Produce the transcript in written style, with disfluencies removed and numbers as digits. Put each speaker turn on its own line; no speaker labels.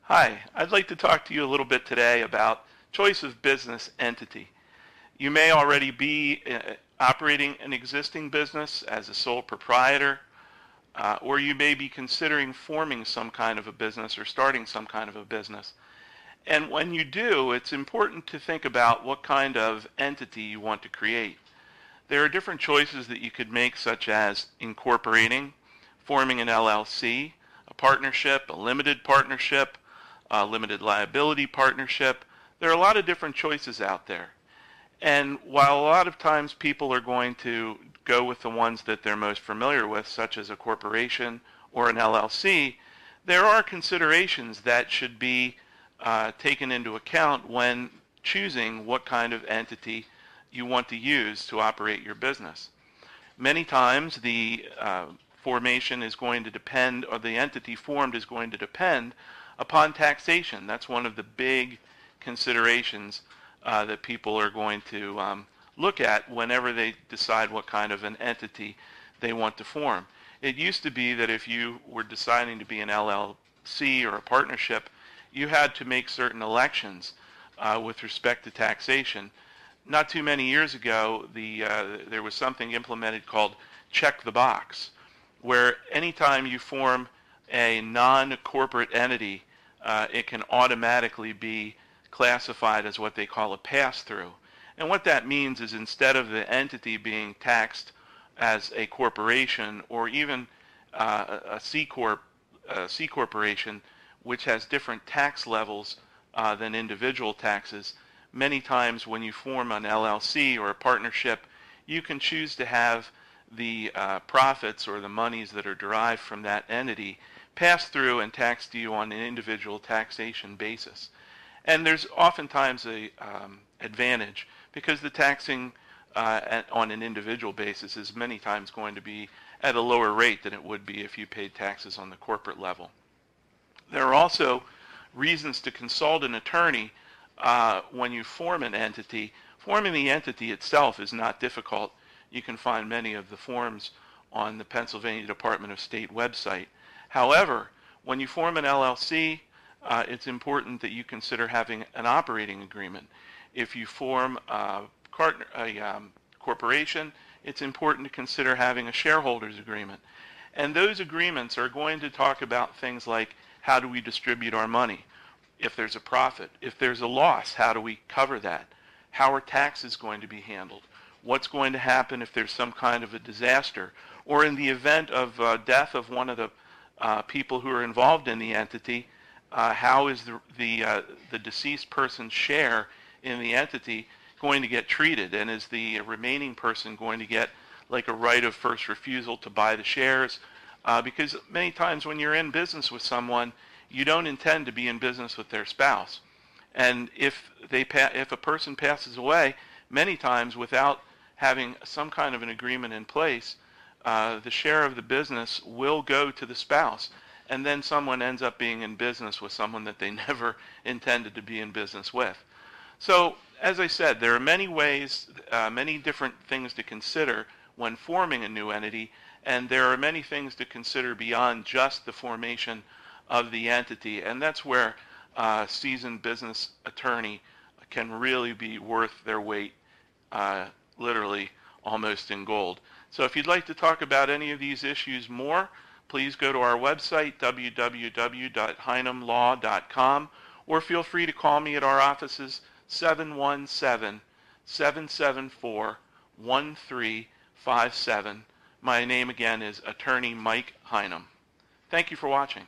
Hi, I'd like to talk to you a little bit today about choice of business entity. You may already be operating an existing business as a sole proprietor, or you may be considering forming some kind of a business or starting some kind of a business. And when you do, it's important to think about what kind of entity you want to create. There are different choices that you could make, such as incorporating, forming an LLC, a partnership, a limited partnership, a limited liability partnership. There are a lot of different choices out there. And while a lot of times people are going to go with the ones that they're most familiar with, such as a corporation or an LLC, there are considerations that should be taken into account when choosing what kind of entity you want to use to operate your business. Many times the formation is going to depend, or the entity formed is going to depend upon taxation. That's one of the big considerations that people are going to look at whenever they decide what kind of an entity they want to form. It used to be that if you were deciding to be an LLC or a partnership, you had to make certain elections with respect to taxation. Not too many years ago, there was something implemented called check the box, where anytime you form a non-corporate entity, it can automatically be classified as what they call a pass-through. And what that means is, instead of the entity being taxed as a corporation or even a C corporation, which has different tax levels than individual taxes, many times when you form an LLC or a partnership, you can choose to have the profits or the monies that are derived from that entity pass through and taxed to you on an individual taxation basis. And there's oftentimes a advantage, because the taxing on an individual basis is many times going to be at a lower rate than it would be if you paid taxes on the corporate level. There are also reasons to consult an attorney when you form an entity. Forming the entity itself is not difficult. You can find many of the forms on the Pennsylvania Department of State website. However, when you form an LLC, it's important that you consider having an operating agreement. If you form a corporation, it's important to consider having a shareholders agreement. And those agreements are going to talk about things like, how do we distribute our money? If there's a profit, if there's a loss, how do we cover that? How are taxes going to be handled? What's going to happen if there's some kind of a disaster? Or in the event of death of one of the people who are involved in the entity, how is the deceased person's share in the entity going to get treated? And is the remaining person going to get like a right of first refusal to buy the shares? Because many times when you're in business with someone, you don't intend to be in business with their spouse. And if a person passes away, many times without having some kind of an agreement in place, the share of the business will go to the spouse. And then someone ends up being in business with someone that they never intended to be in business with. So, as I said, there are many ways, many different things to consider when forming a new entity, and there are many things to consider beyond just the formation of the entity, and that's where a seasoned business attorney can really be worth their weight, literally almost in gold. So if you'd like to talk about any of these issues more, please go to our website, www.hynumlaw.com, or feel free to call me at our offices, 717-774-1357. My name again is Attorney Mike Hynum. Thank you for watching.